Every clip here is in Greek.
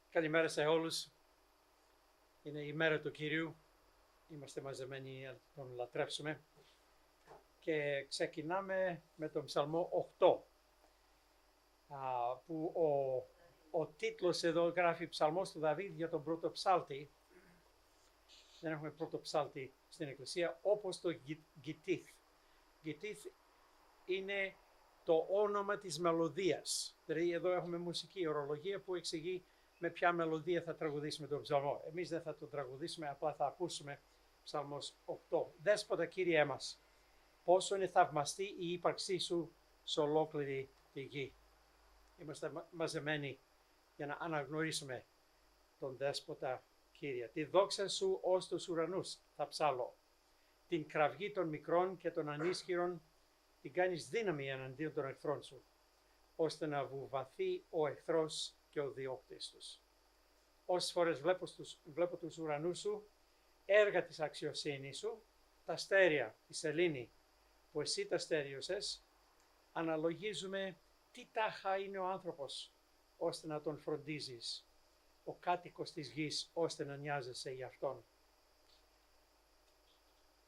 Καλημέρα σε όλους. Είναι η μέρα του Κυρίου. Είμαστε μαζεμένοι να τον λατρεύσουμε. Και ξεκινάμε με τον Ψαλμό 8, που ο τίτλος εδώ γράφει Ψαλμός του Δαβίδ για τον πρώτο ψάλτη. Δεν έχουμε πρώτο ψάλτη στην Εκκλησία, όπως το Γιτήθ. Γιτήθ είναι το όνομα της μελωδίας. Δηλαδή εδώ έχουμε μουσική ορολογία που εξηγεί με ποια μελωδία θα τραγουδήσουμε τον ψαλμό. Εμείς δεν θα τον τραγουδήσουμε, απλά θα ακούσουμε Ψαλμός 8. Δέσποτα Κύριέ μας, πόσο είναι θαυμαστή η ύπαρξή σου σε ολόκληρη τη γη. Είμαστε μαζεμένοι για να αναγνωρίσουμε τον Δέσποτα Κύριε. Τη δόξα σου ως τους ουρανούς θα ψάλω. Την κραυγή των μικρών και των ανίσχυρων την κάνεις δύναμη εναντίον των εχθρών σου, ώστε να βουβαθεί ο εχθρός και ο διώκτης τους. Όσες φορές βλέπω τους ουρανούς σου, έργα της αξιοσύνης σου, τα αστέρια, η σελήνη που εσύ τα στέριωσες, αναλογίζουμε τι τάχα είναι ο άνθρωπος, ώστε να τον φροντίζεις, ο κάτοικος της γης, ώστε να νοιάζεσαι για αυτόν.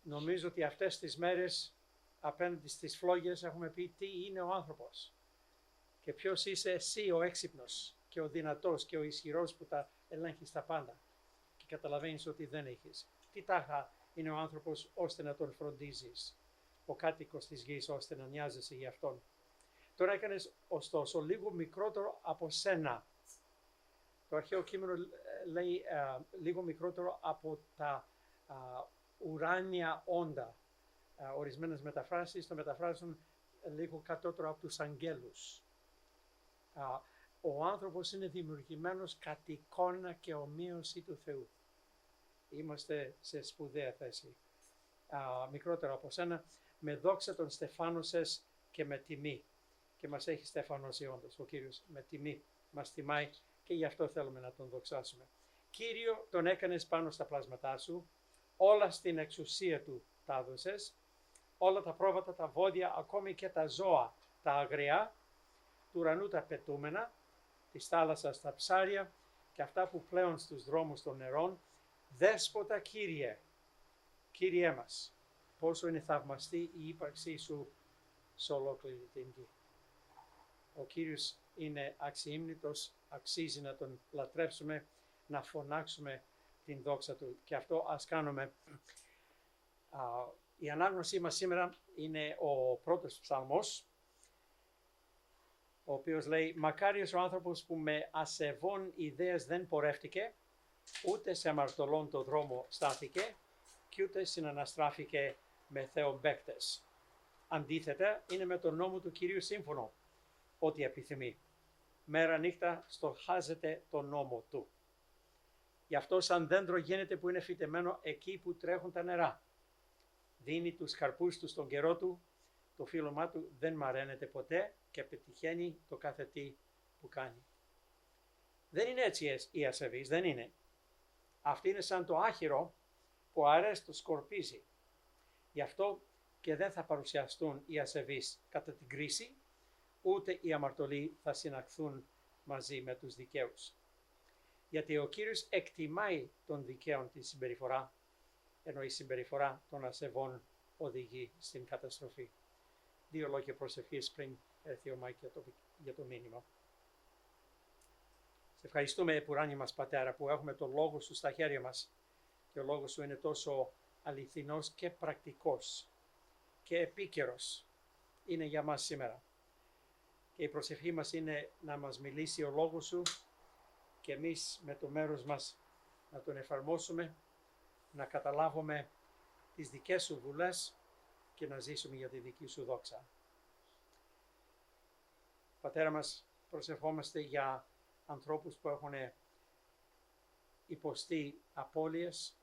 Νομίζω ότι αυτές τις μέρες απέναντι στις φλόγες έχουμε πει τι είναι ο άνθρωπος και ποιος είσαι εσύ ο έξυπνος και ο δυνατός και ο ισχυρός που τα ελέγχεις τα πάντα και καταλαβαίνεις ότι δεν έχεις. Τι τάχα είναι ο άνθρωπος ώστε να τον φροντίζεις, ο κάτοικος της γης ώστε να νοιάζεσαι για αυτόν. Τώρα έκανες ωστόσο λίγο μικρότερο από σένα. Το αρχαίο κείμενο λέει λίγο μικρότερο από τα ουράνια όντα. Ορισμένες μεταφράσεις το μεταφράζουν λίγο κατώτερο από τους αγγέλους. Ο άνθρωπος είναι δημιουργημένος κατ' εικόνα και ομοίωση του Θεού. Είμαστε σε σπουδαία θέση. Μικρότερο από σένα, με δόξα τον στεφάνωσες και με τιμή. Και μας έχει στεφανώσει όντως ο Κύριος με τιμή. Μας τιμάει και γι' αυτό θέλουμε να τον δοξάσουμε. Κύριο, τον έκανες πάνω στα πλάσματά σου, όλα στην εξουσία του τα έδωσες, όλα τα πρόβατα, τα βόδια, ακόμη και τα ζώα, τα αγριά, του ουρανού τα πετούμενα, της θάλασσας τα ψάρια και αυτά που πλέουν στους δρόμους των νερών. Δέσποτα Κύριε, Κύριέ μας, πόσο είναι θαυμαστή η ύπαρξή σου σε ολόκληρη την γη. Ο Κύριος είναι αξιήμνητος, αξίζει να τον λατρεύσουμε, να φωνάξουμε την δόξα του. Και αυτό ας κάνουμε. Η ανάγνωσή μας σήμερα είναι ο πρώτος ψαλμός, ο οποίος λέει «Μακάριος ο άνθρωπος που με ασεβών ιδέες δεν πορεύτηκε, ούτε σε αμαρτωλών το δρόμο στάθηκε και ούτε συναναστράφηκε με θεομπαίκτες. Αντίθετα, είναι με τον νόμο του Κυρίου σύμφωνο, ό,τι επιθυμεί. Μέρα νύχτα στοχάζεται τον νόμο του. Γι' αυτό σαν δέντρο γίνεται που είναι φυτεμένο εκεί που τρέχουν τα νερά. Δίνει τους καρπούς του στον καιρό του, το φύλλωμά του δεν μαραίνεται ποτέ και πετυχαίνει το κάθε τι που κάνει». Δεν είναι έτσι οι ασεβείς, δεν είναι. Αυτοί είναι σαν το άχυρο που αρέστο σκορπίζει. Γι' αυτό και δεν θα παρουσιαστούν οι ασεβείς κατά την κρίση, ούτε οι αμαρτωλοί θα συναχθούν μαζί με τους δικαίους. Γιατί ο Κύριος εκτιμάει τον δικαίον τη συμπεριφορά, ενώ η συμπεριφορά των ασεβών οδηγεί στην καταστροφή. 2 λόγια προσευχής πριν έρθει ο Μάικ για το μήνυμα. Σε ευχαριστούμε, ουράνιε μας Πατέρα, που έχουμε το Λόγο Σου στα χέρια μας και ο Λόγος Σου είναι τόσο αληθινός και πρακτικός και επίκαιρος. Είναι για μας σήμερα. Και η προσευχή μας είναι να μας μιλήσει ο Λόγος Σου και εμείς με το μέρος μας να τον εφαρμόσουμε, να καταλάβουμε τις δικές Σου βουλές και να ζήσουμε για τη δική Σου δόξα. Πατέρα μας, προσευχόμαστε για ανθρώπους που έχουν υποστεί απώλειες,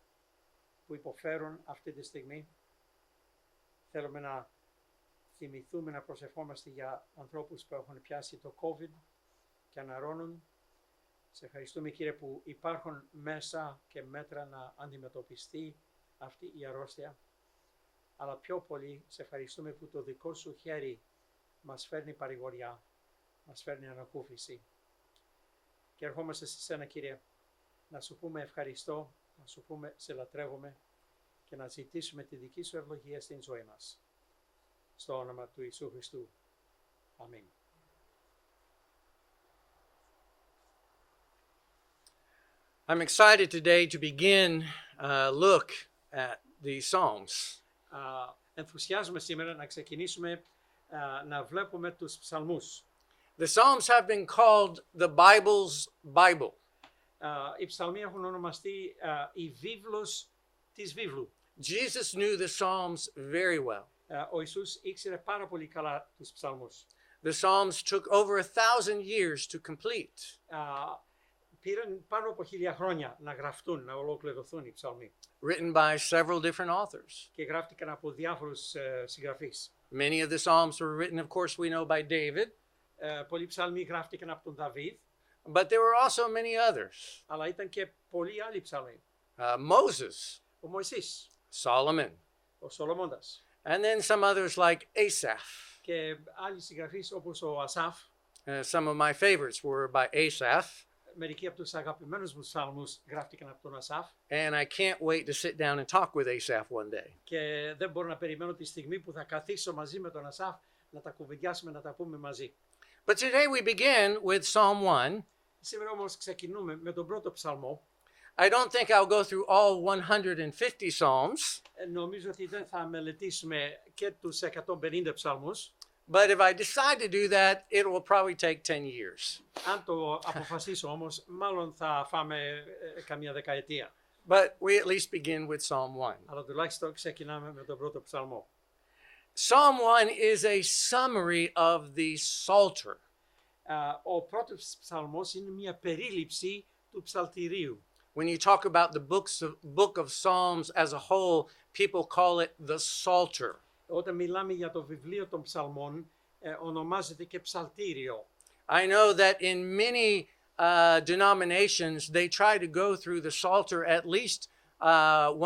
που υποφέρουν αυτή τη στιγμή. Θέλουμε να θυμηθούμε να προσευχόμαστε για ανθρώπους που έχουν πιάσει το COVID και αναρρώνουν. Σε ευχαριστούμε, Κύριε, που υπάρχουν μέσα και μέτρα να αντιμετωπιστεί αυτή η αρρώστια. αλλά πιο πολύ σε ευχαριστούμε που το δικό σου χέρι μας φέρνει παρηγοριά, μας φέρνει ανακούφιση. Και ερχόμαστε σε σένα, Κύριε, να σου πούμε ευχαριστώ, να σου πούμε σε λατρεύουμε και να ζητήσουμε τη δική σου ευλογία στην ζωή μας. Στο όνομα του Ιησού Χριστού. Αμήν. I'm excited today to begin look at these Psalms. Ενθουσιάζουμε σήμερα να ξεκινήσουμε να βλέπουμε τους ψαλμούς. The Psalms have been called the Bible's Bible. Οι ψαλμοί έχουν ονομαστεί η βίβλος της βίβλου. Jesus knew the Psalms very well. Ο Ιησούς ήξερε πάρα πολύ καλά τους ψαλμούς. The Psalms took over 1,000 years to complete. Πήραν πάνω από 1000 χρόνια να γραφτούν, να ολοκληρωθούν οι ψαλμοί. Written by several different authors. Και γράφτηκαν από διάφορους συγγραφείς. Many of the Psalms were written, of course, we know by David. Πολλοί ψαλμοί γράφτηκαν από τον Δαβίδ. But there were also many others. Αλλά ήταν και πολλοί άλλοι ψαλμοί. Moses, Ο Μωυσής, Solomon, ο Σολομώντας. and then some others like Asaph. Και άλλοι συγγραφείς όπως ο Ασάφ. Some of my favorites were by Asaph. Μερικοί από τους αγαπημένους μου ψαλμούς γράφτηκαν από τον Ασάφ. And I can't wait to sit down and talk with Asaph one day. Και δεν μπορώ να περιμένω τη στιγμή που θα καθίσω μαζί με τον Ασάφ να τα κουβεντιάσουμε, να τα πούμε μαζί. But today we begin with Psalm 1. Σήμερα όμως ξεκινούμε με τον πρώτο ψαλμό. I don't think I'll go through all 150 Psalms, Νομίζω ότι δεν θα μελετήσουμε και τους 150 ψαλμούς. but if I decide to do that, it will probably take 10 years. Αν το αποφασίσω όμως, μάλλον θα φάμε καμία δεκαετία. But we at least begin with Psalm 1. Αλλά τουλάχιστον ξεκινάμε με τον πρώτο ψαλμό. Psalm 1 is a summary of the Psalter. Ο πρώτος ψαλμός είναι μια περίληψη του ψαλτηρίου. When you talk about the book of Psalms as a whole, people call it the Psalter. Όταν μιλάμε για το βιβλίο των ψαλμών, ονομάζεται και ψαλτήριο. I know that in many denominations, they try to go through the Psalter at least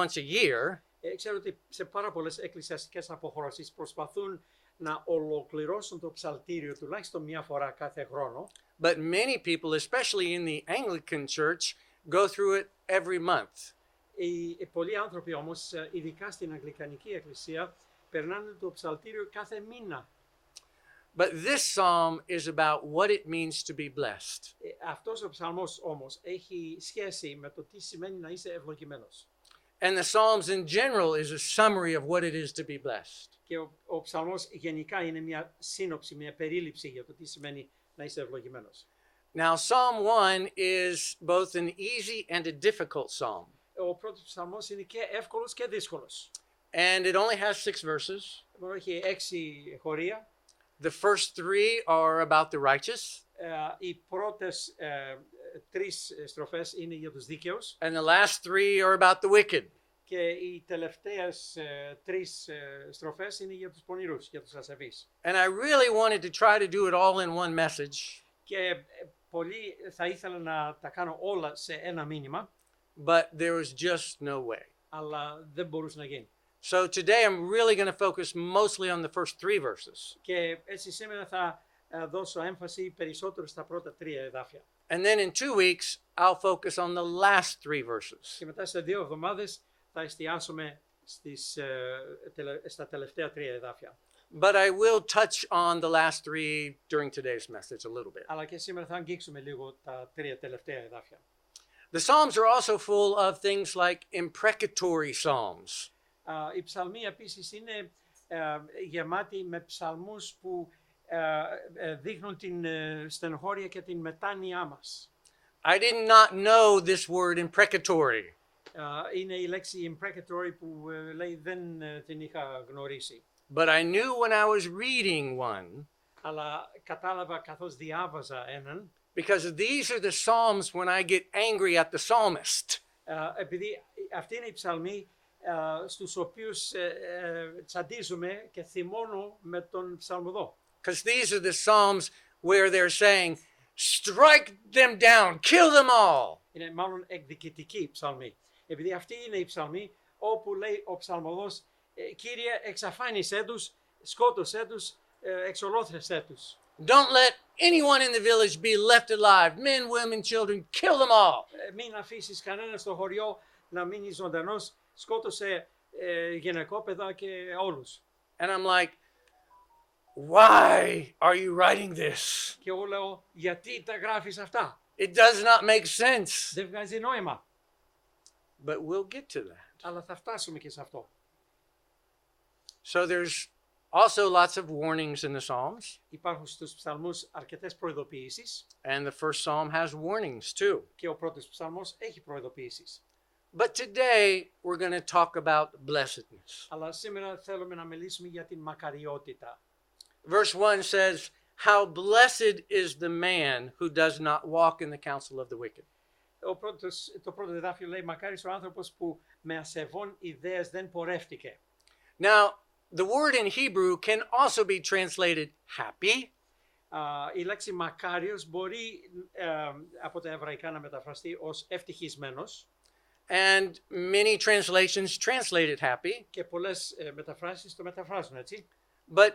once a year. Ξέρω ότι σε πάρα πολλές εκκλησιαστικές αποχρώσεις προσπαθούν να ολοκληρώσουν το ψαλτήριο τουλάχιστον μια φορά κάθε χρόνο. But many people, especially in the Anglican Church, go through it every month. Πολλοί άνθρωποι όμως, ειδικά στην Αγγλικανική Εκκλησία, περνάνε το ψαλτήριο κάθε μήνα. But this psalm is about what it means to be blessed. Αυτός ο ψαλμός όμως έχει σχέση με το τι σημαίνει να είσαι ευλογημένος. And the Psalms in general is a summary of what it is to be blessed. Και ο ψαλμός γενικά είναι μια σύνοψη, μια περίληψη για το τι σημαίνει να είσαι ευλογημένος. Now, Psalm 1 is both an easy and a difficult psalm. Ο πρώτος ψαλμός είναι και εύκολος και δύσκολος. And it only has 6 verses. Μόνο έχει 6 χωρία. The first 3 are about the righteous. Οι πρώτες 3 στροφές είναι για τους δίκαιους. And the last 3 are about the wicked. Και οι τελευταίες 3 στροφές είναι για τους πονηρούς, για τους ασεβείς. And I really wanted to try to do it all in one message. Και πολλοί θα ήθελα να τα κάνω όλα σε ένα μήνυμα. But there was just no way. Αλλά δεν μπορούσε να γίνει. So today I'm really going to focus mostly on the first 3 verses. Και έτσι σήμερα θα δώσω έμφαση περισσότερο στα πρώτα 3 εδάφια. And then in 2 weeks, I'll focus on the last 3 verses. Και μετά σε 2 εβδομάδες θα εστιάσουμε στα τελευταία 3 εδάφια. But I will touch on the last 3 during today's message a little bit. Αλλά και σήμερα θα αγγίξουμε λίγο τα 3 τελευταία εδάφια. The Psalms are also full of things like imprecatory psalms. Οι ψαλμοί επίσης είναι γεμάτοι με ψαλμούς που δείχνουν την στενοχώρια και την μετάνοιά μας. I did not know this word imprecatory. Είναι η λέξη imprecatory που λέει δεν την είχα γνωρίσει. But I knew when I was reading one. Αλλά κατάλαβα καθώς διάβαζα έναν. Because these are the psalms when I get angry at the psalmist. Επειδή αυτοί είναι οι ψαλμοί στους οποίους τσαντίζουμε και θυμώνω με τον ψαλμοδό. Because these are the psalms where they're saying, strike them down, kill them all. Είναι μάλλον εκδικητικοί ψαλμοί. Επειδή αυτοί είναι οι ψαλμοί όπου λέει ο ψαλμοδός Κύριε, εξαφάνισέ τους, σκότωσέ τους, εξολόθρευσέ τους. Don't let anyone in the village be left alive. Men, women, children, kill them all. Μην αφήσεις κανένα στο χωριό να μείνει ζωντανός, σκότωσε γυναικόπαιδα και όλους. And I'm like, why are you writing this? Και εγώ λέω, γιατί τα γράφεις αυτά? It does not make sense. Δεν βγάζει νόημα. But we'll get to that. Αλλά θα φτάσουμε και σε αυτό. So there's also lots of warnings in the Psalms. Υπάρχουν στους ψαλμούς αρκετές προειδοποιήσεις. And the first Psalm has warnings too. Και ο πρώτος ψαλμός έχει προειδοποιήσεις. But today we're going to talk about blessedness. Αλλά σήμερα θέλουμε να μιλήσουμε για την μακαριότητα. Verse 1 says, how blessed is the man who does not walk in the counsel of the wicked. Το πρώτο εδάφιο λέει, μακάρις ο άνθρωπος που με ασεβών ιδέες δεν πορεύτηκε. Now, the word in Hebrew can also be translated happy. Η λέξη μακάριος μπορεί από τα εβραϊκά να μεταφραστεί ως ευτυχισμένος. And many translations translate it happy. Και πολλές μεταφράσεις το μεταφράζουν έτσι. But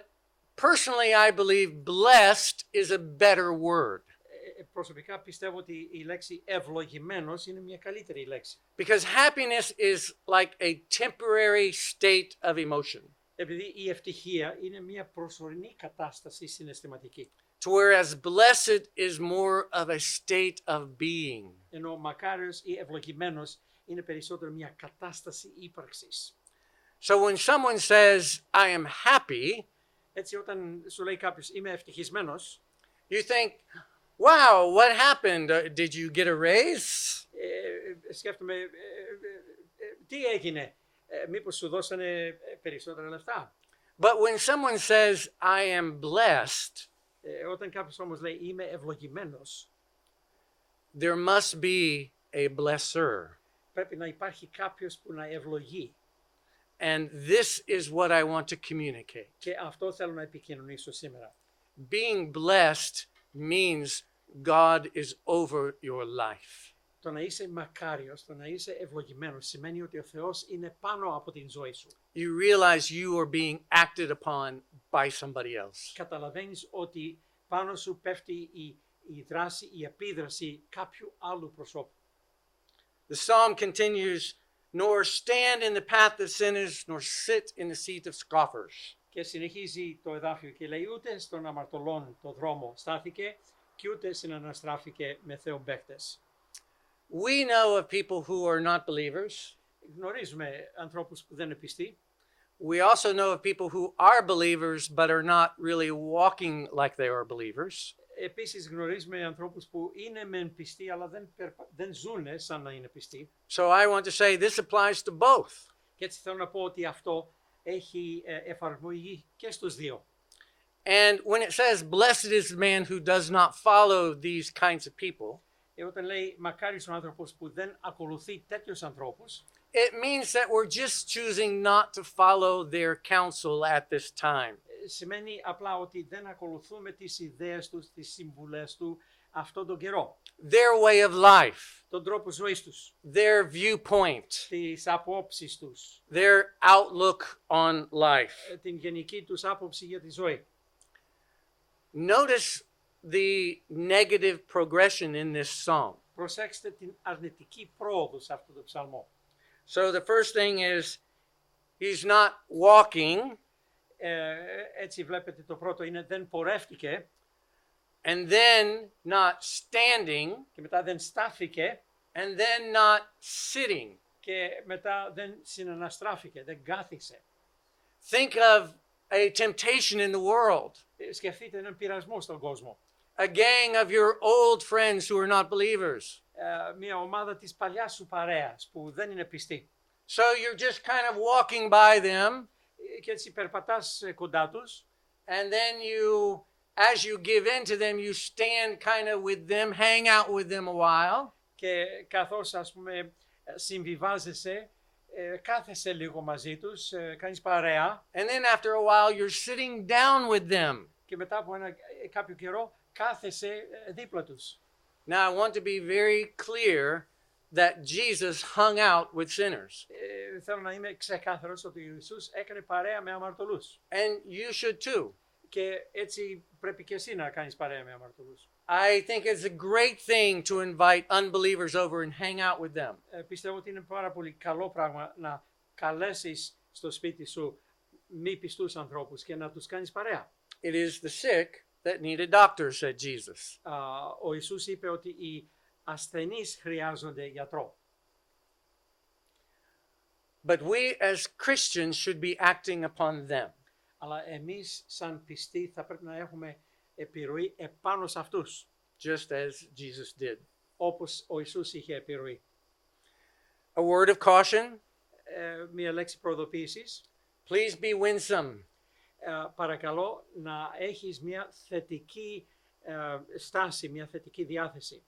personally, I believe blessed is a better word. Προσωπικά πιστεύω ότι η λέξη ευλογημένος είναι μια καλύτερη λέξη. Because happiness is like a temporary state of emotion. Επειδή η ευτυχία είναι μια προσωρινή κατάσταση συναισθηματική. To whereas blessed is more of a state of being. Ενώ μακάριος ή ευλογημένος είναι περισσότερο μια κατάσταση ύπαρξης. So when someone says, I am happy, έτσι όταν σου λέει κάποιος είμαι ευτυχισμένος, you think, wow, what happened? Did you get a raise? Σκέφτομαι, τι έγινε, μήπως σου δώσανε περισσότερα λεφτά. But when someone says, I am blessed, όταν κάποιος όμως λέει είμαι ευλογημένος, there must be a blesser. Πρέπει να υπάρχει κάποιος που να ευλογεί. And this is what I want to communicate. Και αυτό θέλω να επικοινωνήσω σήμερα. Being blessed means God is over your life. Το να είσαι μακάριος, το να είσαι ευλογημένος σημαίνει ότι ο Θεός είναι πάνω από την ζωή σου. You realize you are being acted upon by somebody else. Καταλαβαίνεις ότι πάνω σου πέφτει η δράση, η επίδραση κάποιου άλλου προσώπου. The psalm continues, nor stand in the path of sinners, nor sit in the seat of scoffers. Και συνεχίζει το εδάφιο και λέει ούτε στον αμαρτωλών το δρόμο στάθηκε και ούτε συναναστράφηκε με θεομπαίκτες. We know of people who are not believers. Γνωρίζουμε ανθρώπους που δεν είναι πιστοί. We also know of people who are believers but are not really walking like they are believers. Επίσης γνωρίζουμε ανθρώπους που είναι μεν πιστοί αλλά δεν ζουνε σαν να είναι πιστοί. So I want to say this applies to both. Και έτσι θέλω να πω ότι αυτό έχει εφαρμογή και στους δύο. And when it says blessed is the man who does not follow these kinds of people, Όταν λέει μακάρις ο άνθρωπος που δεν ακολουθεί τέτοιους ανθρώπους, it means that we're just choosing not to follow their counsel at this time. σημαίνει απλά ότι δεν ακολουθούμε τις ιδέες τους, τις συμβουλές του αυτόν τον καιρό. Their way of life, Τον τρόπο ζωής τους, their viewpoint, τις απόψεις τους, their outlook on life. την γενική τους άποψη για τη ζωή. Notice the negative progression in this psalm. Προσέξτε την αρνητική πρόοδο σε αυτό το ψαλμό. So the first thing is he's not walking, Έτσι βλέπετε το πρώτο είναι δεν πορεύτηκε and then not standing, και μετά δεν στάθηκε and then not sitting. και μετά δεν συναναστράφηκε, δεν κάθισε. Think of a temptation in the world. Σκεφτείτε έναν πειρασμό στον κόσμο. A gang of your old friends who are not believers. Μια ομάδα της παλιάς σου παρέας που δεν είναι πιστή. So you're just kind of walking by them, Και έτσι περπατάς κοντά τους and then you, as you give in to them, you stand kind of with them, hang out with them a while. και καθώς ας πούμε συμβιβάζεσαι, κάθεσαι λίγο μαζί τους, κάνεις παρέα And then after a while, you're sitting down with them. και μετά από κάποιο καιρό κάθεσαι δίπλα τους. Now, I want to be very clear that Jesus hung out with sinners. θέλω να είμαι ξεκάθαρος ότι ο Ιησούς έκανε παρέα με αμαρτωλούς. And you should too. Και έτσι πρέπει και εσύ να κάνεις παρέα με αμαρτωλούς. I think it's a great thing to invite unbelievers over and hang out with them. Πιστεύω ότι είναι πάρα πολύ καλό πράγμα να καλέσεις στο σπίτι σου μη πιστούς ανθρώπους και να τους κάνεις παρέα. It is the sick that need a doctor, said Jesus. Ο Ιησούς είπε ότι οι ασθενείς χρειάζονται γιατρό. But we as Christians should be acting upon them. Αλλά εμείς σαν πιστοί θα πρέπει να έχουμε επιρροή επάνω σε αυτούς. Just as Jesus did. Όπως ο Ιησούς είχε επιρροή. A word of caution. Μία λέξη προειδοποίησης. Please be winsome. Παρακαλώ να έχεις μια θετική στάση, μια θετική διάθεση.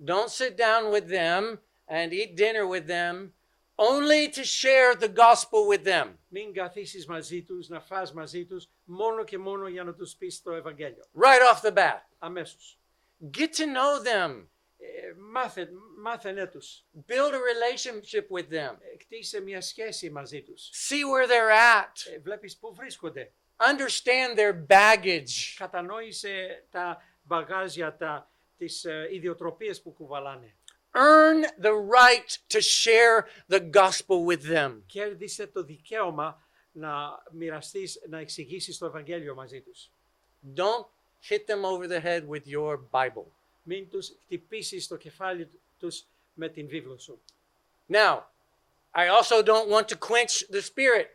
Don't sit down with them and eat dinner with them only to share the gospel with them. Μην καθίσεις μαζί τους, να φας μαζί τους, μόνο και μόνο για να τους πεις το Ευαγγέλιο. Right off the bat. Αμέσως. Get to know them. Μάθαινε τους. Build a relationship with them. Κτίσε μια σχέση μαζί τους. See where they're at. Βλέπεις πού βρίσκονται. Understand their baggage. Κατανόησε τα μπαγάζια, τις ιδιοτροπίες που κουβαλάνε. Earn the right to share the gospel with them. Κέρδισε το δικαίωμα να μοιραστείς, να εξηγήσεις το Ευαγγέλιο μαζί τους. Don't hit them over the head with your Bible. Μην τους χτυπήσεις το κεφάλι τους με την βίβλο σου. Now, I also don't want to quench the spirit.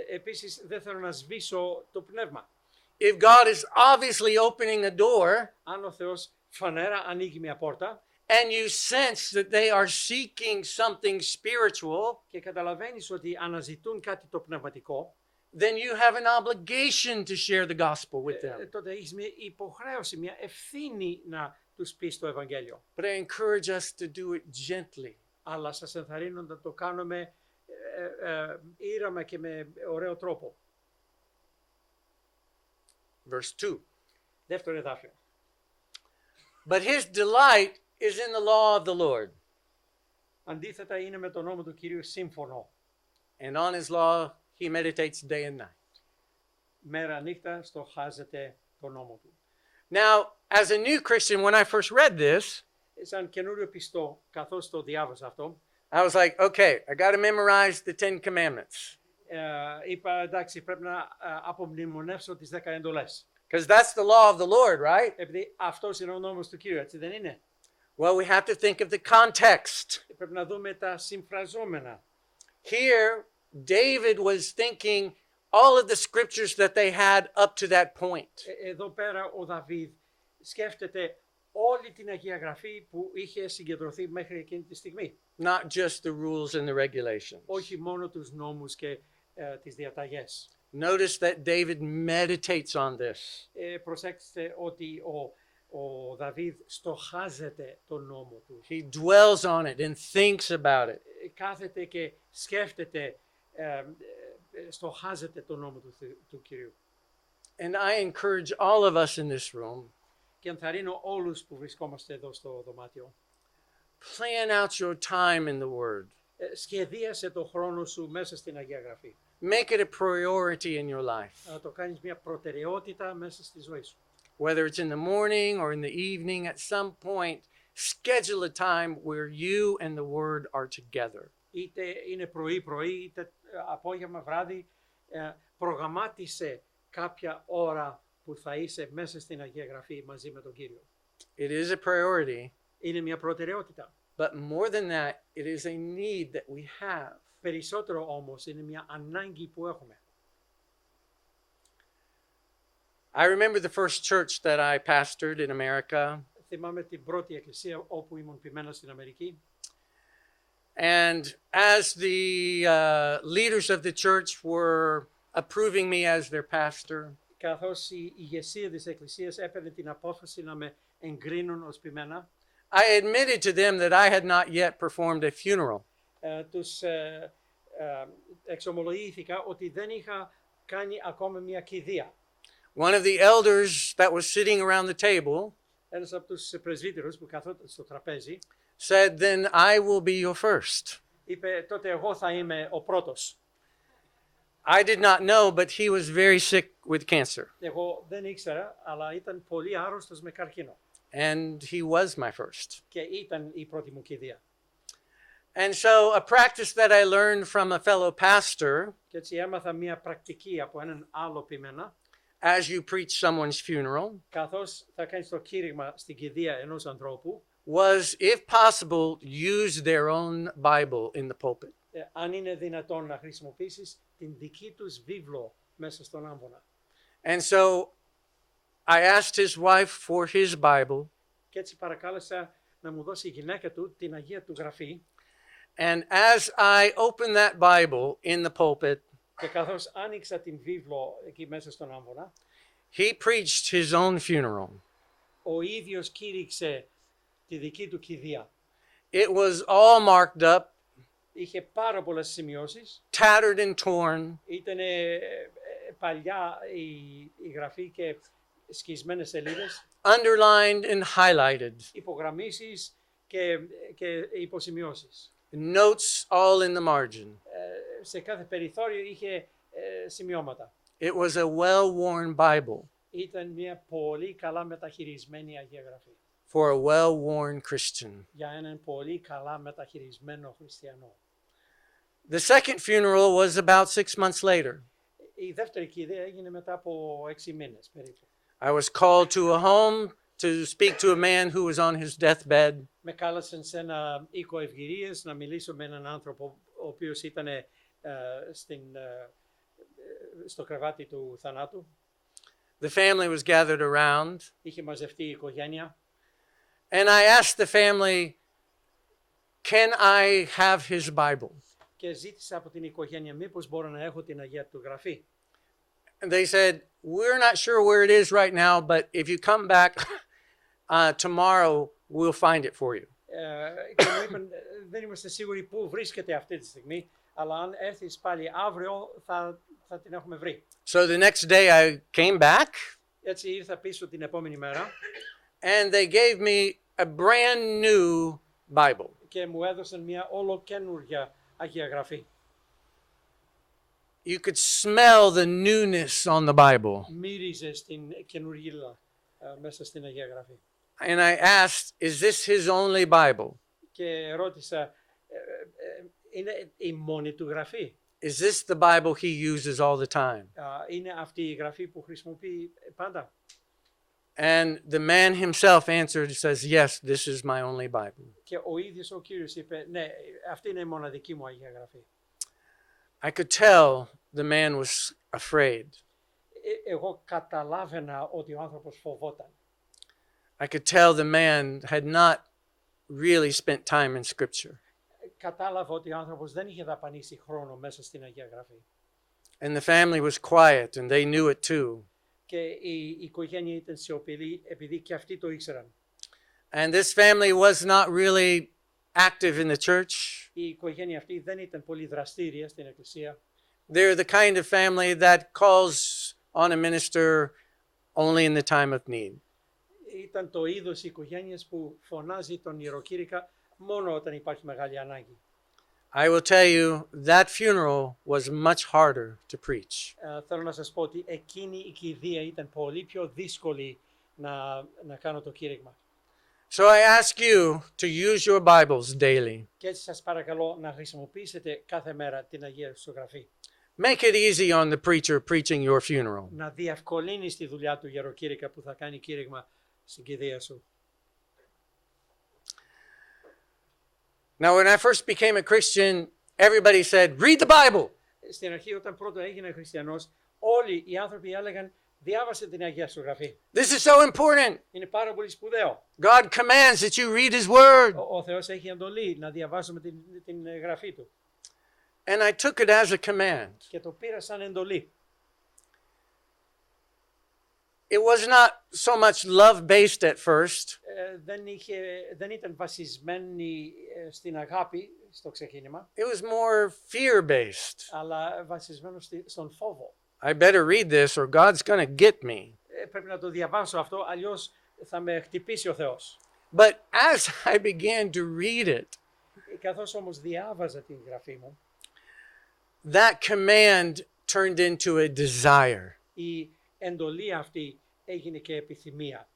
Επίσης, δεν θέλω να σβήσω το πνεύμα. If God is obviously opening a door, Αν ο Θεός φανέρα ανοίγει μια πόρτα and you sense that they are seeking something spiritual, και καταλαβαίνεις ότι αναζητούν κάτι το πνευματικό, then you have an obligation to share the gospel with them. τότε έχεις μια υποχρέωση, μια ευθύνη να τους πεις το Ευαγγέλιο. But I encourage us to do it gently. Αλλά σας ενθαρρύνω να το κάνουμε ήρεμα και με ωραίο τρόπο. Verse 2. Δεύτερο εδάφιο. But his delight is in the law of the Lord, Αντίθετα είναι με τον νόμο του Κυρίου σύμφωνο. and on his law he meditates day and night. Μέρα νύχτα στοχάζεται τον νόμο του. Now, as a new Christian, when I first read this, Σαν καινούριο πιστό, καθώς το διάβασα αυτό, I was like, okay, I got to memorize the 10 commandments, είπα εντάξει πρέπει να απομνημονεύσω τις 10 εντολές. because that's the law of the Lord, right? Επειδή αυτός είναι ο νόμος του Κύριου, έτσι δεν είναι? Well, we have to think of the context. Πρέπει να δούμε τα συμφραζόμενα. Here, David was thinking all of the scriptures that they had up to that point. Εδώ πέρα ο Δαβίδ σκέφτεται όλη την Αγία Γραφή που είχε συγκεντρωθεί μέχρι εκείνη τη στιγμή. Not just the rules and the regulations. Όχι μόνο τους νόμους και τις διαταγές. Notice that David meditates on this. Προσέξτε ότι ο Δαβίδ στοχάζεται τον νόμο του. He dwells on it and thinks about it. Κάθεται και σκέφτεται, στοχάζεται τον νόμο του Κυρίου. And I encourage all of us in this room, Και ενθαρρύνω όλους που βρισκόμαστε εδώ στο δωμάτιο. plan out your time in the Word. Σχεδίασε το χρόνο σου μέσα στην Αγία Γραφή. Make it a priority in your life. Να το κάνεις μια προτεραιότητα μέσα στη ζωή σου. Whether it's in the morning or in the evening, at some point, schedule a time where you and the Word are together. Είτε είναι πρωί, είτε απόγευμα, βράδυ, προγραμμάτισε κάποια ώρα που θα είσαι μέσα στην Αγία Γραφή μαζί με τον Κύριο. It is a priority, Είναι μια προτεραιότητα. but more than that, it is a need that we have. Περισσότερο όμως είναι μια ανάγκη που έχουμε. I remember the first church that I pastored in America, Θυμάμαι την πρώτη εκκλησία όπου ήμουν πειμένα στην Αμερική. and as the leaders of the church were approving me as their pastor, Καθώς η ηγεσία της εκκλησίας έπαιρνε την απόφαση να με εγκρίνουν ως πειμένα, I admitted to them that I had not yet performed a funeral. Τους εξομολογήθηκα ότι δεν είχα κάνει ακόμα μια κηδεία. One of the elders that was sitting around the table Ένας από τους πρεσβύτερους που καθόταν στο τραπέζι said, then I will be your first. είπε τότε εγώ θα είμαι ο πρώτος. I did not know, but he was very sick with cancer. Εγώ δεν ήξερα, αλλά ήταν πολύ άρρωστος με καρκίνο. And he was my first. Και ήταν η πρώτη μου κηδεία. And so a practice that I learned from a fellow pastor, Και έτσι έμαθα μια πρακτική από έναν άλλο ποιμένα. as you preach someone's funeral, Καθώς θα κάνεις το κήρυγμα στην κηδεία ενός ανθρώπου, was, if possible, use their own Bible in the pulpit. αν είναι δυνατόν να χρησιμοποιήσεις την δική τους βίβλο μέσα στον άμβονα. And so I asked his wife for his Bible, Και έτσι παρακάλεσα να μου δώσει η γυναίκα του την Αγία του γραφή. and as I opened that Bible in the pulpit, Και καθώς άνοιξα την βίβλο εκεί μέσα στον άμβονα, he preached his own funeral. ο ίδιος κήρυξε τη δική του κηδεία. It was all marked up, Είχε πάρα πολλές σημειώσεις. tattered and torn, Ήταν παλιά η γραφή και σκισμένες σελίδες, underlined and highlighted, υπογραμμίσεις και υποσημειώσεις. notes all in the margin. Σε κάθε περιθώριο είχε σημειώματα. It was a well-worn Bible Ήταν μια πολύ καλά μεταχειρισμένη Αγία Γραφή. for a well-worn Christian. Για έναν πολύ καλά μεταχειρισμένο χριστιανό. The second funeral was about 6 months later. Η δεύτερη κηδεία έγινε μετά από 6 μήνες περίπου. I was called to a home to speak to a man who was on his deathbed. Με κάλεσαν σε ένα οίκο ευγυρίες να μιλήσω με έναν άνθρωπο ο οποίος ήταν στο κρεβάτι του θανάτου. The family was gathered around, Είχε μαζευτεί η οικογένεια and I asked the family, can I have his Bible? και ζήτησα από την οικογένεια μήπως μπορώ να έχω την Αγία του γραφή. And they said, we're not sure where it is right now, but if you come back tomorrow, we'll find it for you. Και μου είπαν, δεν είμαστε σίγουροι πού βρίσκεται αυτή τη στιγμή, αλλά αν έρθεις πάλι αύριο θα την έχουμε βρει. So the next day I came back, Έτσι ήρθα πίσω την επόμενη μέρα and they gave me a brand new Bible. και μου έδωσαν μια ολοκένουργια Αγία Γραφή. You could smell the newness on the Bible. Μύριζε στην καινούργια μέσα στην Αγία Γραφή. And I asked, is this his only Bible? Και ρώτησα, είναι η μόνη του γραφή? Is this the Bible he uses all the time? Είναι αυτή η γραφή που χρησιμοποιεί πάντα? And the man himself answered, says, yes, this is my only Bible. Και ο ίδιος ο Κύριος είπε, ναι, αυτή είναι η μοναδική μου Αγία Γραφή. I could tell the man was afraid. Εγώ καταλάβαινα ότι ο άνθρωπος φοβόταν. I could tell the man had not really spent time in Scripture. Κατάλαβα ότι ο άνθρωπος δεν είχε δαπανίσει χρόνο μέσα στην Αγία Γραφή. And the family was quiet and they knew it too. Και η οικογένεια ήταν σιωπηλή επειδή και αυτοί το ήξεραν. And this family was not really active in the church. Η οικογένεια αυτή δεν ήταν πολύ δραστήρια στην Εκκλησία. They're the kind of family that calls on a minister only in the time of need. Ήταν το είδος οικογένειας που φωνάζει τον ιεροκήρυκα μόνο όταν υπάρχει μεγάλη ανάγκη. I will tell you that funeral was much harder to preach. Θέλω να σας πω ότι εκείνη η κηδεία ήταν πολύ πιο δύσκολη να κάνω το κήρυγμα. So I ask you to use your Bibles daily. Και έτσι σας παρακαλώ να χρησιμοποιήσετε κάθε μέρα την Αγία σου Γραφή. Make it easy on the preacher preaching your funeral. Να διευκολύνεις τη δουλειά του ιεροκήρυκα που θα κάνει κήρυγμα στην κηδεία σου. Now, when I first became a Christian, everybody said, read the Bible. Στην αρχή όταν πρώτο έγινα χριστιανός, όλοι οι άνθρωποι έλεγαν διάβασε την Αγία σου Γραφή. This is so important. Είναι πάρα πολύ σπουδαίο. God commands that you read his word. Ο Θεός έχει εντολή να διαβάσουμε την Γραφή του. And I took it as a command. Και το πήρα σαν εντολή. It was not so much love-based at first. Δεν ήταν βασισμένη στην αγάπη στο ξεκίνημα, It was more fear-based. αλλά βασισμένο στον φόβο. I better read this or God's going to get me. Πρέπει να το διαβάσω αυτό, αλλιώς θα με χτυπήσει ο Θεός. But as I began to read it, Καθώς όμως διάβαζα την γραφή μου, that command turned into a desire. η εντολή αυτή έγινε και επιθυμία.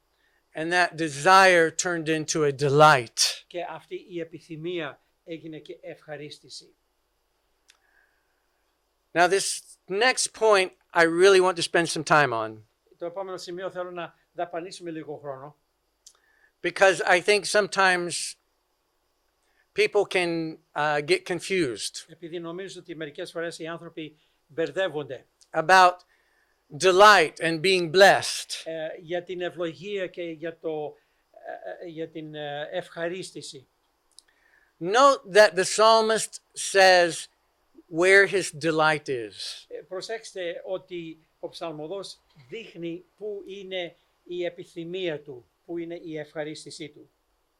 And that desire turned into a delight. Και αυτή η επιθυμία έγινε και ευχαρίστηση. Now, this next point I really want to spend some time on, Το επόμενο σημείο θέλω να δαπανίσουμε λίγο χρόνο, because I think sometimes people can get confused επειδή νομίζω ότι μερικές φορές οι άνθρωποι μπερδεύονται about delight and being blessed. για την ευλογία και για την ευχαρίστηση. Note that the psalmist says where his delight is. Προσέξτε ότι ο ψαλμοδός δείχνει πού είναι η επιθυμία του, πού είναι η ευχαρίστησή του.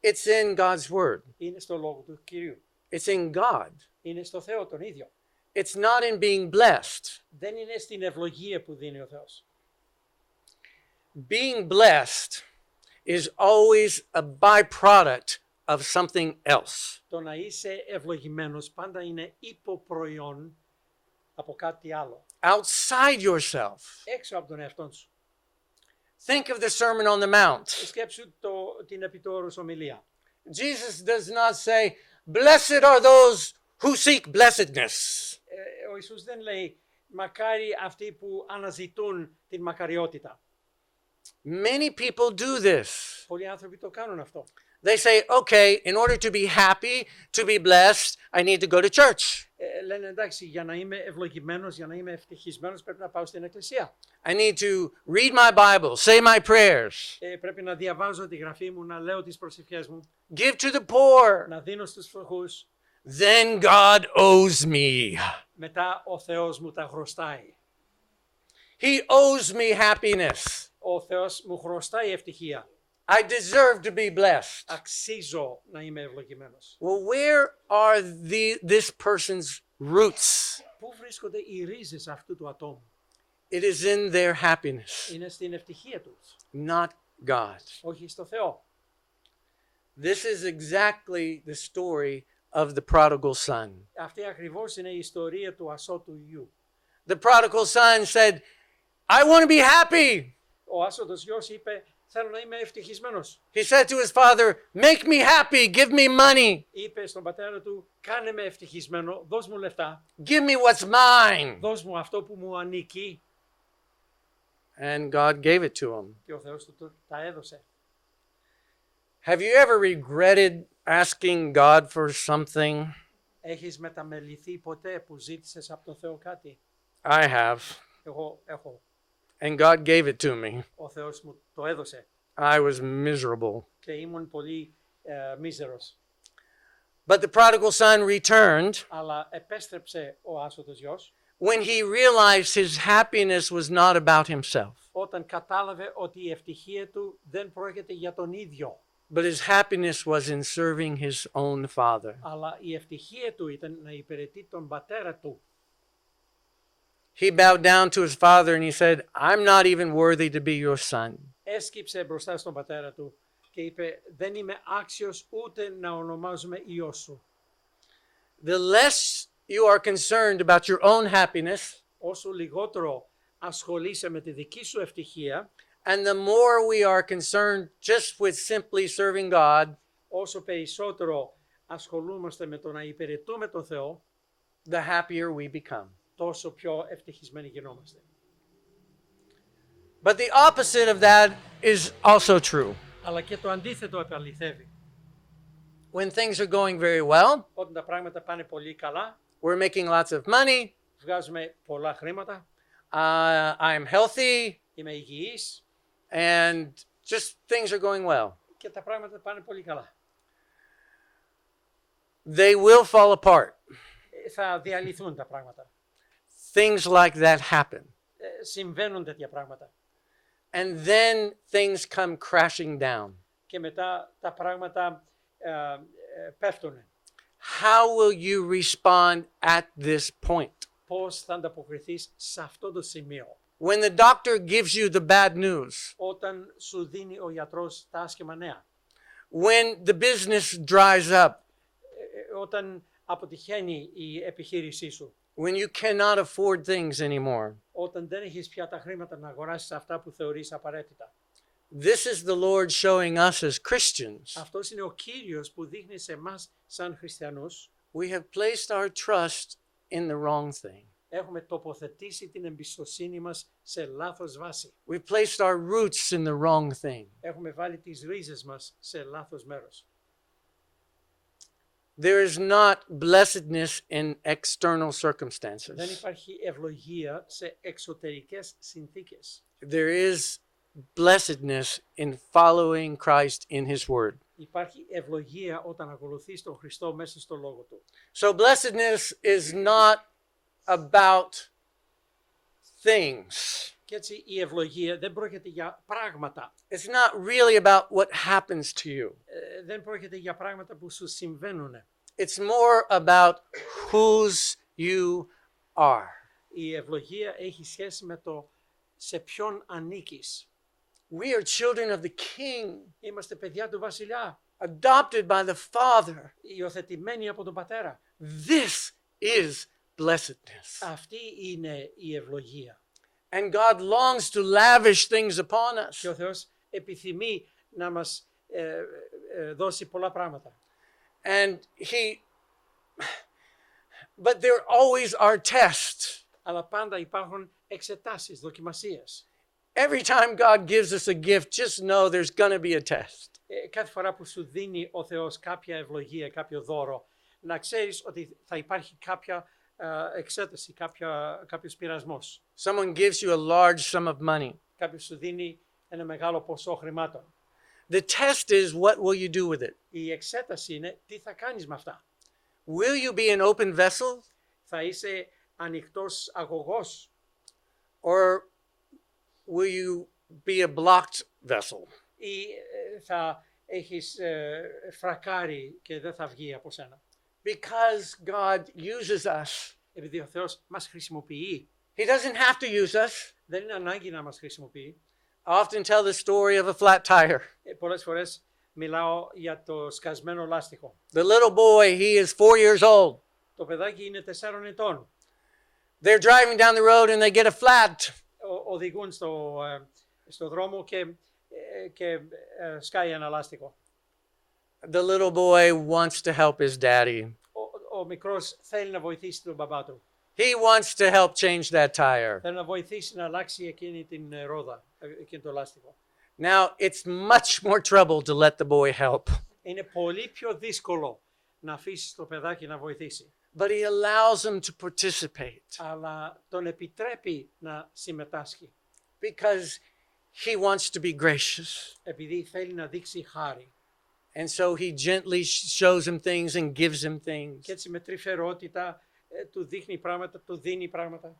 It's in God's word. Είναι στο λόγο του Κυρίου. It's in God. Είναι στο Θεό τον ίδιο. It's not in being blessed. Δεν είναι στην ευλογία που δίνει ο Θεός. Being blessed is always a byproduct of something else. Το να είσαι ευλογημένος πάντα είναι υποπροϊόν από κάτι άλλο. Outside yourself. Έξω από τον εαυτό σου. Think of the Sermon on the Mount. Σκέψου την επιτόρους ομιλία. Jesus does not say, "Blessed are those who seek blessedness." Ο Ιησούς δεν λέει μακάρι αυτοί που αναζητούν την μακαριότητα. Many people do this. Πολλοί άνθρωποι το κάνουν αυτό. They say, "Okay, in order to be happy, to be blessed, I need to go to church. Λένε εντάξει, για να είμαι ευλογημένος, για να είμαι ευτυχισμένος πρέπει να πάω στην εκκλησία. I need to read my Bible, say my prayers, Πρέπει να διαβάζω τη γραφή μου, να λέω τις προσευχές μου, give to the poor. να δίνω στους φτωχούς. Then God owes me. Μετά ο Θεός μου τα χρωστάει. He owes me happiness. Ο Θεός μου χρωστάει ευτυχία. I deserve to be blessed." Αξίζω να είμαι ευλογημένος. Well, where are this person's roots? Πού βρίσκονται οι ρίζες αυτού του ατόμου? It is in their happiness, Είναι στην ευτυχία τους, not God. όχι στο Θεό. This is exactly the story of the prodigal son. Αυτή ακριβώς είναι η ιστορία του ασώτου γιου. The prodigal son said, "I want to be happy." Ο άσωτος γιος είπε, θέλω να είμαι ευτυχισμένος. He said to his father, "Make me happy, give me money, Είπε στον πατέρα του, κάνε με ευτυχισμένο, δώσ' μου λεφτά, give me what's mine." δώσ' μου αυτό που μου ανήκει. And God gave it to him. Και ο Θεός του τα έδωσε. Have you ever regretted asking God for something? Έχεις μεταμεληθεί ποτέ που ζήτησες από τον Θεό κάτι? I have. Εγώ έχω. And God gave it to me. Ο Θεός μου το έδωσε. I was miserable. Και ήμουν πολύ μίζερος. But the prodigal son returned Αλλά επέστρεψε ο άσωτος γιος when he realized his happiness was not about himself, όταν κατάλαβε ότι η ευτυχία του δεν πρόκειται για τον ίδιο. but his happiness was in serving his own father. Αλλά η ευτυχία του ήταν να υπηρετεί τον πατέρα του. He bowed down to his father and he said, "I'm not even worthy to be your son." Έσκυψε μπροστά στον πατέρα του και είπε, δεν είμαι άξιος ούτε να ονομάζομαι ιός σου. The less you are concerned about your own happiness, Όσο λιγότερο ασχολείσαι με τη δική σου ευτυχία, and the more we are concerned just with simply serving God, όσο περισσότερο ασχολούμαστε με το να υπηρετούμε τον Θεό, the happier we become. τόσο πιο ευτυχισμένοι γινόμαστε. But the opposite of that is also true. Αλλά και το αντίθετο επαληθεύει. When things are going very well, Όταν τα πράγματα πάνε πολύ καλά, we're making lots of money, βγάζουμε πολλά χρήματα, I'm healthy, είμαι υγιής and just things are going well. και τα πράγματα πάνε πολύ καλά. They will fall apart. Θα διαλυθούν τα πράγματα. Things like that happen. Συμβαίνουν τέτοια πράγματα. And then things come crashing down. Και μετά τα πράγματα πέφτουν. How will you respond at this point? Πώς θα ανταποκριθείς σε αυτό το σημείο? When the doctor gives you the bad news, Όταν σου δίνει ο γιατρός τα άσχημα νέα. when the business dries up, όταν αποτυχαίνει η επιχείρησή σου, when you cannot afford things anymore. όταν δεν έχεις πια τα χρήματα να αγοράσεις αυτά που θεωρείς απαραίτητα. This is the Lord showing us as Christians. Αυτός είναι ο Κύριος που δείχνει σε εμάς σαν χριστιανούς. We have placed our trust in the wrong thing. Έχουμε τοποθετήσει την εμπιστοσύνη μας σε λάθος βάση. We've placed our roots in the wrong thing. Έχουμε βάλει τις ρίζες μας σε λάθος μέρος. There is not blessedness in external circumstances. Δεν υπάρχει ευλογία σε εξωτερικές συνθήκες. There is blessedness in following Christ in His Word. Υπάρχει ευλογία όταν ακολουθείς τον Χριστό μέσα στο Λόγο Του. So blessedness is not about things. Και έτσι η ευλογία δεν πρόκειται για πράγματα. It's not really about what happens to you. Δεν πρόκειται για πράγματα που σου συμβαίνουν. It's more about whose you are. Η ευλογία έχει σχέση με το σε ποιον ανήκεις. We are children of the King, Είμαστε παιδιά του Βασιλιά, adopted by the Father. υιοθετημένοι από τον Πατέρα. This is blessedness. Αυτή είναι η ευλογία. And God longs to lavish things upon us. Και ο Θεός επιθυμεί να μας δώσει πολλά πράγματα. And but there always are tests. Αλλά πάντα υπάρχουν εξετάσεις, δοκιμασίες. Every time God gives us a gift, just know there's going to be a test. Κάθε φορά που σου δίνει ο Θεός κάποια ευλογία, κάποιο δώρο, να ξέρεις ότι θα υπάρχει κάποια εξέταση, κάποιος πειρασμός. Someone gives you a large sum of money. Κάποιος σου δίνει ένα μεγάλο ποσό χρημάτων. The test is, what will you do with it? Η εξέταση είναι τι θα κάνεις με αυτά. Will you be an open vessel? Θα είσαι ανοιχτός αγωγός Or will you be a blocked vessel? ή θα έχεις φρακάρει και δεν θα βγει από σένα. Because God uses us. Επειδή ο Θεός μας χρησιμοποιεί. He doesn't have to use us. Δεν είναι ανάγκη να μας χρησιμοποιεί. I often tell the story of a flat tire. Πολλές φορές μιλάω για το σκασμένο λάστιχο. The little boy, he is 4 years old. Το παιδάκι είναι 4 ετών. They're driving down the road and they get a flat. Οδηγούν στο δρόμο και σκάει ένα λάστιχο. The little boy wants to help his daddy. Ο μικρός θέλει να βοηθήσει τον μπαμπά του. He wants to help change that tire. Θέλει να βοηθήσει να αλλάξει εκείνη την ρόδα, εκείνο το λάστιχο. Now, it's much more trouble to let the boy help. Είναι πολύ πιο δύσκολο να αφήσεις το παιδάκι να βοηθήσει. But he allows him to participate. Αλλά τον επιτρέπει να συμμετάσχει. Because he wants to be gracious. Επειδή θέλει να δείξει χάρη. And so he gently shows him things and gives him things. Και έτσι με τρυφερότητα του δείχνει πράγματα, του δίνει πράγματα.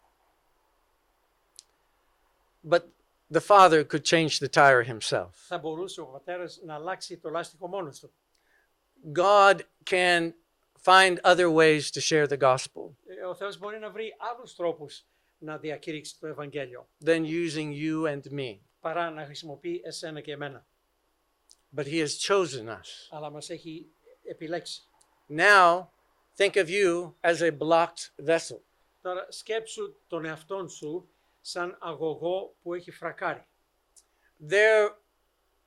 But the father could change the tire himself. Θα μπορούσε ο πατέρας να αλλάξει το λάστιχο μόνος του. God can find other ways to share the gospel Ο Θεός μπορεί να βρει άλλους τρόπους να διακηρύξει το Ευαγγέλιο. than using you and me. Παρά να χρησιμοποιεί εσένα και εμένα. But he has chosen us. Αλλά μας έχει επιλέξει. Now, think of you as a blocked vessel. Τώρα σκέψου τον εαυτόν σου σαν αγωγό που έχει φρακάρει. There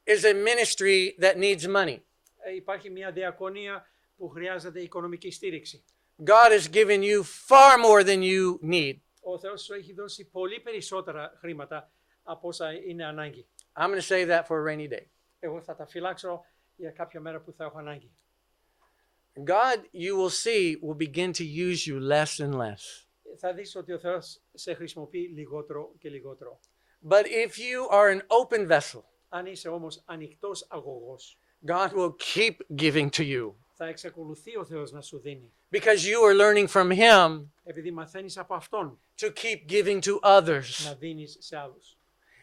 is a ministry that needs money. Υπάρχει μια διακονία που χρειάζεται οικονομική στήριξη. God has given you far more than you need. Ο Θεός σου έχει δώσει πολύ περισσότερα χρήματα από όσα είναι ανάγκη. I'm going to save that for a rainy day. Εγώ θα τα φυλάξω για κάποια μέρα που θα έχω ανάγκη. God, you will see, will begin to use you less and less. Θα δεις ότι ο Θεός σε χρησιμοποιεί λιγότερο και λιγότερο. But if you are an open vessel, Αν είσαι όμως ανοιχτός αγωγός, God will keep giving to you θα εξακολουθεί ο Θεός να σου δίνει. because you are learning from Him Επειδή μαθαίνεις από Αυτόν to keep giving to others. να δίνεις σε άλλους.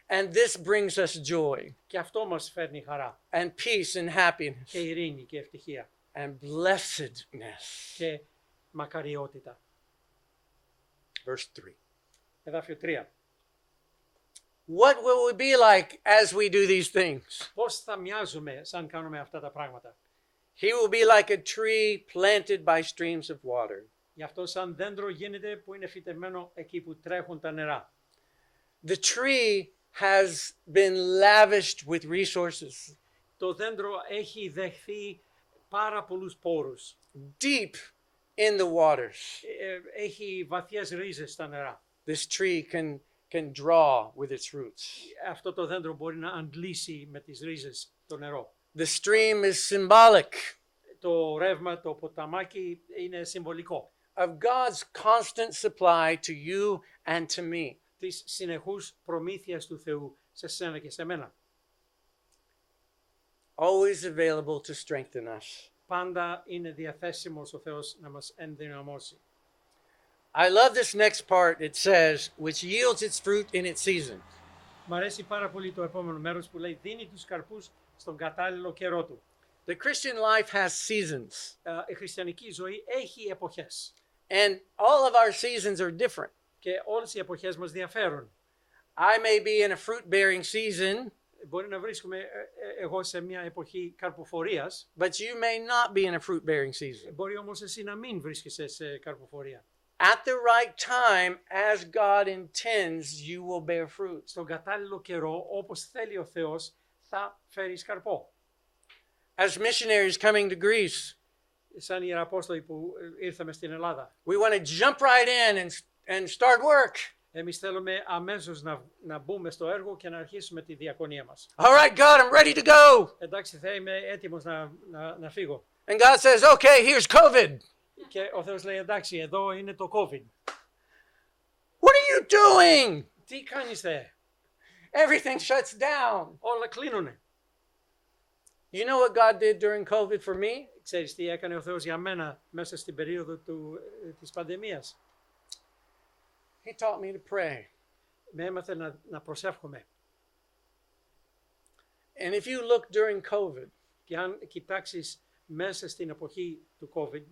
And this brings us joy Και αυτό μας φέρνει χαρά and peace and happiness και ειρήνη και ευτυχία and blessedness. και μακαριότητα. Verse 3. Εδάφιο 3. What will we be like as we do these things? Πώς θα μοιάζουμε σαν κάνουμε αυτά τα πράγματα? He will be like a tree planted by streams of water. Γι' αυτό σαν δέντρο γίνεται που είναι φυτευμένο εκεί που τρέχουν τα νερά. The tree has been lavished with resources Το δέντρο έχει δεχθεί πάρα πολλούς πόρους. deep in the waters. Έχει βαθιές ρίζες στα νερά. This tree can draw with its roots. Αυτό το δέντρο μπορεί να αντλήσει με τις ρίζες το νερό. The stream is symbolic Το ρεύμα, το ποταμάκι είναι συμβολικό of God's constant supply to you and to me. της συνεχούς προμήθειας του Θεού σε σένα και σε μένα. Always available to strengthen us. Πάντα είναι διαθέσιμος ο Θεός να μας ενδυναμώσει. I love this next part. It says, which yields its fruit in its season. Μ' αρέσει πάρα πολύ το επόμενο μέρος που λέει δίνει τους καρπούς στον κατάλληλο καιρό του. The Christian life has seasons, Η χριστιανική ζωή έχει εποχές and all of our seasons are different. και όλες οι εποχές μας διαφέρουν. I may be in a fruit-bearing season, Μπορεί να βρίσκομαι εγώ σε μια εποχή καρποφορίας, but you may not be in a fruit-bearing season. μπορεί όμως εσύ να μην βρίσκεσαι σε καρποφορία. At the right time, as God intends, you will bear fruit. Στον κατάλληλο καιρό, όπως θέλει ο Θεός, θα φέρεις καρπό. As missionaries coming to Greece, Σαν ιεραπόστολοι που ήρθαμε στην Ελλάδα. we want to jump right in and start work. Εμείς θέλουμε αμέσως να μπούμε στο έργο και να αρχίσουμε τη διακονία μας. All right, God, I'm ready to go. Εντάξει, θα είμαι έτοιμος να φύγω. And God says, okay, here's COVID. Και ο Θεός λέει, εντάξει, εδώ είναι το COVID. What are you doing? Τι κάνεις θε? Everything shuts down. Όλα κλείνουνε. You know what God did during COVID for me? Ξέρεις τι έκανε ο Θεός για μένα μέσα στην περίοδο της πανδημίας? He taught me to pray. Με έμαθε να προσεύχομαι. And if you look during COVID Και αν κοιτάξεις μέσα στην εποχή του COVID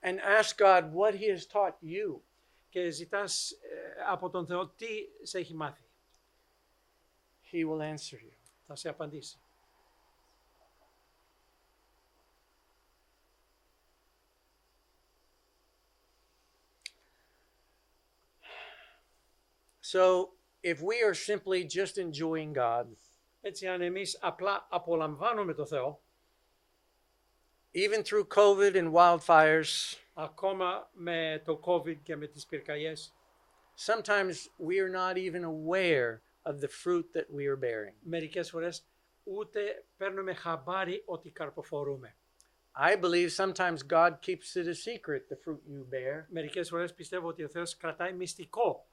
and ask God what He has taught you, και ζητάς από τον Θεό τι σε έχει μάθει, He will answer you. θα σε απαντήσει. So if we are simply just enjoying God, Έτσι αν εμείς απλά απολαμβάνουμε το Θεό, even through COVID and wildfires, ακόμα με το COVID και με τις πυρκαγιές, sometimes we are not even aware of the fruit that we are bearing. μερικές φορές ούτε παίρνουμε χαμπάρι ότι καρποφορούμε. I believe sometimes God keeps it a secret, the fruit you bear. Μερικές φορές πιστεύω ότι ο Θεός κρατάει μυστικό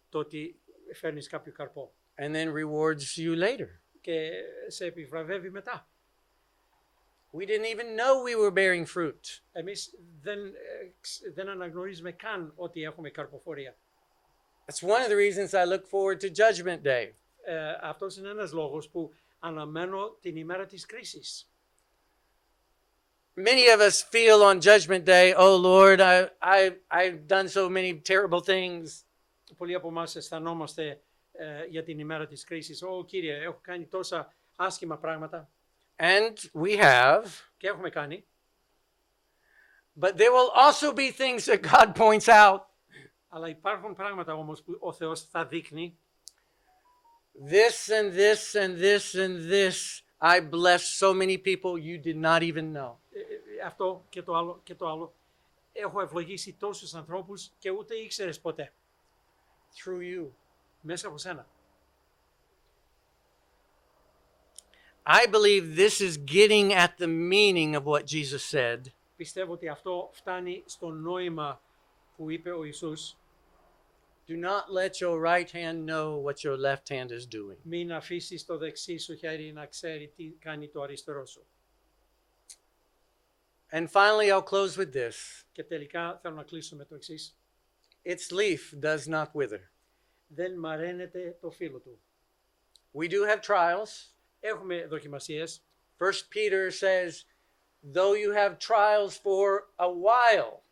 το ότι φέρνεις κάποιο καρπό And then rewards you later. και σε επιβραβεύει μετά. We didn't even know we were bearing fruit. Εμείς δεν αναγνωρίζουμε καν ότι έχουμε καρποφορία. That's one of the reasons I look forward to Judgment Day. Αυτός είναι ένας λόγος που αναμένω την ημέρα της κρίσης. Many of us feel on Judgment Day, oh Lord, I've done so many terrible things. Πολλοί από εμάς αισθανόμαστε για την ημέρα της κρίσης. Ω Κύριε, έχω κάνει τόσα άσχημα πράγματα. And we have. Και έχουμε κάνει. But there will also be things that God points out. Αλλά υπάρχουν πράγματα όμως που ο Θεός θα δείχνει. This and this and this and this. I blessed so many people you did not even know. Αυτό και το άλλο και το άλλο. Έχω ευλογήσει τόσους ανθρώπους και ούτε ήξερες ποτέ. Through you. Μέσα από σένα. I believe this is getting at the meaning of what Jesus said. Πιστεύω ότι αυτό φτάνει στο νόημα που είπε ο Ιησούς. Do not let your right hand know what your left hand is doing. Μην αφήσεις το δεξί σου χέρι να ξέρει τι κάνει το αριστερό σου. And finally, I'll close with this. Και τελικά θέλω να κλείσω με το εξής. Its leaf does not wither. Δεν μαραίνεται το φύλλο του. We do have trials. Έχουμε δοκιμασίες. 1 Peter says, though you have trials for a while.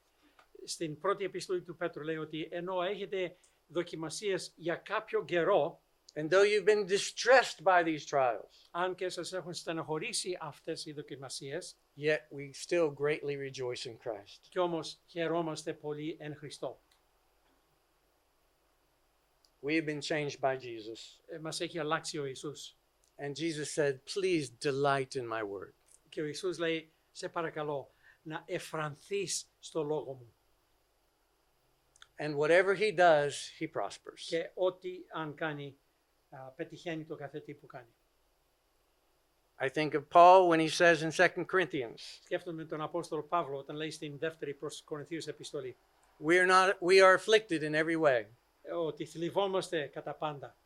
Στην πρώτη επιστολή του Πέτρου λέει ότι ενώ έχετε δοκιμασίες για κάποιο καιρό, And though you've been distressed by these trials, αν και σας έχουν στεναχωρήσει αυτές οι δοκιμασίες, yet we still greatly rejoice in Christ. Κι όμως χαιρόμαστε πολύ εν Χριστώ. We have been changed by Jesus. Μας έχει αλλάξει ο Ιησούς. And Jesus said, please delight in my word. Και ο Ιησούς λέει, σε παρακαλώ, να εφρανθείς στο λόγο μου. And whatever he does, he prospers. Και ό,τι αν κάνει, πετυχαίνει το κάθε τι που κάνει. I think of Paul when he says in 2 Corinthians, Σκέφτομαι τον Απόστολο Παύλο όταν λέει στην δεύτερη προς Κορινθίους επιστολή we are afflicted in every way, ότι θλιβόμαστε κατά πάντα,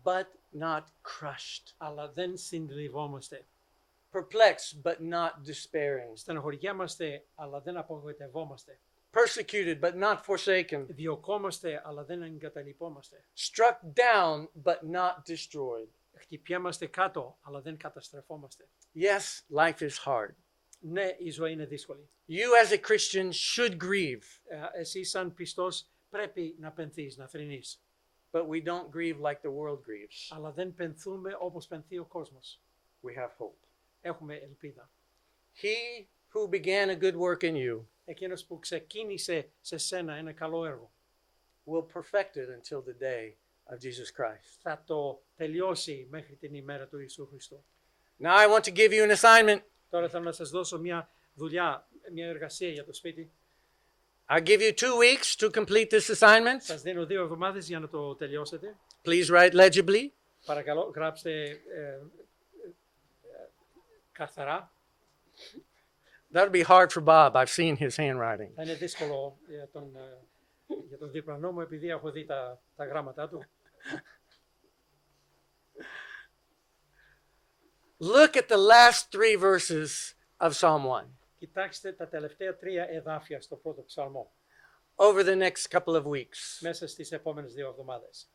but not crushed. αλλά δεν συντριβόμαστε. Perplexed, but not despairing. Στενοχωριέμαστε, αλλά δεν απογοητευόμαστε. Persecuted, but not forsaken. Διωκόμαστε, αλλά δεν εγκαταλειπόμαστε. Struck down, but not destroyed. Χτυπιέμαστε κάτω, αλλά δεν καταστρεφόμαστε. Yes, life is hard. Ναι, η ζωή είναι δύσκολη. You as a Christian should grieve, Εσύ σαν πιστός πρέπει να πενθείς, να θρηνείς. but we don't grieve like the world grieves. Αλλά δεν πενθούμε όπως πενθεί ο κόσμος. We have hope. Έχουμε ελπίδα. He who began a good work in you Εκείνος που ξεκίνησε σε σένα ένα καλό έργο, will perfect it until the day of Jesus Christ. θα το τελειώσει μέχρι την ημέρα του Ιησού Χριστού. Now I want to give you an assignment. Τώρα θέλω να σας δώσω μια δουλειά, μια εργασία για το σπίτι. I give you 2 weeks to complete this assignment. Σας δίνω 2 εβδομάδες για να το τελειώσετε. Please write legibly. Παρακαλώ, γράψτε καθαρά. That'll be hard for Bob. I've seen his handwriting. Θα είναι δύσκολο για τον διπλανό μου, επειδή έχω δει τα γράμματά του. Look at the last 3 verses of Psalm 1 Κοιτάξτε τα τελευταία 3 εδάφια στο πρώτο ψαλμό, over the next couple of weeks. μέσα στις επόμενες 2 εβδομάδες.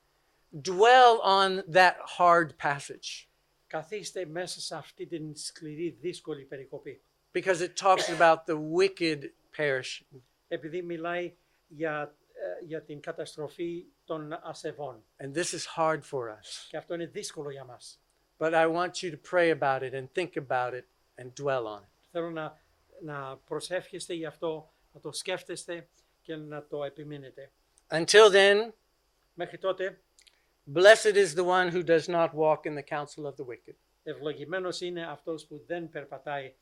Dwell on that hard passage Καθίστε μέσα σε αυτή την σκληρή, δύσκολη περικοπή. because it talks about the wicked perishing. Επειδή μιλάει για την καταστροφή των ασεβών. And this is hard for us. Και αυτό είναι δύσκολο για μας. But I want you to pray about it and think about it and dwell on it. Θέλω να προσεύχεστε γι' αυτό, να το σκέφτεστε και να το επιμείνετε. Until then, Μέχρι τότε, blessed is the one who does not walk in the counsel of the wicked, ευλογημένος είναι αυτός που δεν περπατάει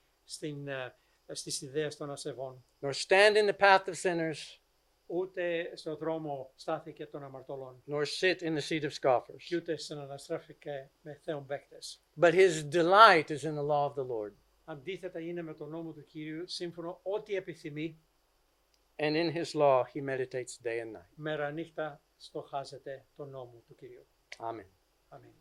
στις ιδέες των ασεβών, nor stand in the path of sinners, ούτε στον δρόμο στάθηκε των αμαρτωλών, nor sit in the seat of scoffers. και ούτε συναναστράφηκε με θεομπαίκτες. But his delight is in the law of the Lord, Αντίθετα είναι με τον νόμο του Κυρίου, σύμφωνο ό,τι επιθυμεί, and in his law he meditates day and night. μέρα νύχτα στοχάζεται τον νόμο του Κυρίου. Amen. Αμήν.